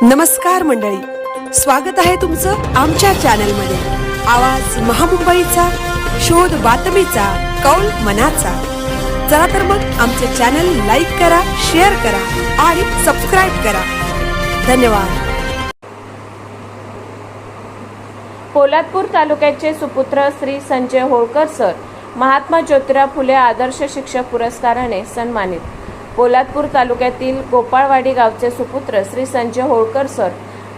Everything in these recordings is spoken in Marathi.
नमस्कार मंडळी, स्वागत आहे तुमचं आमच्या चॅनलमध्ये। आवाज महामुंबईचा, शोध बातमीचा, कौल मनाचा। चला तर मग आमचे चॅनल लाईक करा, शेअर करा आणि सबस्क्राइब करा। धन्यवाद। पोलादपूर तालुक्याचे सुपुत्र श्री संजय होळकर सर महात्मा ज्योतिराव फुले आदर्श शिक्षक पुरस्काराने सन्मानित। पोलादपूर तालुक्यातील गोपाळवाडी गावचे सुपुत्र श्री संजय होळकर सर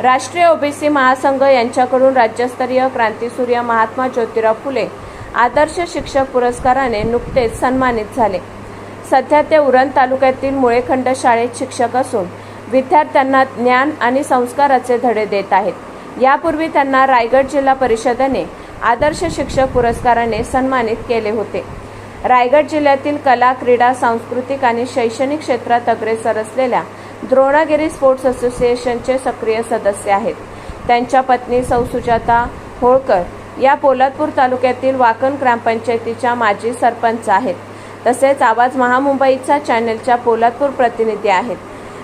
राष्ट्रीय ओबीसी महासंघ यांच्याकडून राज्यस्तरीय क्रांतीसूर्य महात्मा ज्योतिराव फुले आदर्श शिक्षक पुरस्काराने नुकतेच सन्मानित झाले। सध्या ते उरण तालुक्यातील मुळेखंड शाळेत शिक्षक असून विद्यार्थ्यांना ज्ञान आणि संस्काराचे धडे देत आहेत। यापूर्वी त्यांना रायगड जिल्हा परिषदेने आदर्श शिक्षक पुरस्काराने सन्मानित केले होते। रायगड जिल्ह्यातील कला, क्रीडा, सांस्कृतिक आणि शैक्षणिक क्षेत्रात अग्रेसर असलेल्या द्रोणागिरी स्पोर्ट्स असोसिएशनचे सक्रिय सदस्य आहेत। त्यांच्या पत्नी सौ सुजाता होळकर या पोलादपूर तालुक्यातील वाकण ग्रामपंचायतीच्या माजी सरपंच आहेत, तसेच आवाज महामुंबईचा चॅनलच्या पोलादपूर प्रतिनिधी आहेत।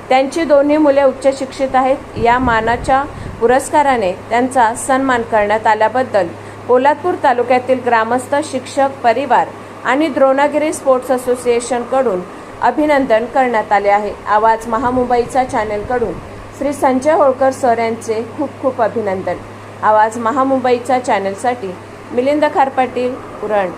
त्यांची दोन्ही मुले उच्च शिक्षित आहेत। या मानाच्या पुरस्काराने त्यांचा सन्मान करण्यात आल्याबद्दल पोलादपूर तालुक्यातील ग्रामस्थ, शिक्षक, परिवार आणि द्रोणागिरी स्पोर्ट्स असोसिएशन कडून अभिनंदन करण्यात आले आहे। आवाज महामुंबईचा चॅनलकडून श्री संजय होळकर सर यांचे खूप खूप अभिनंदन। आवाज महामुंबईचा चॅनलसाठी मिलिंद खारपाटील, उरण।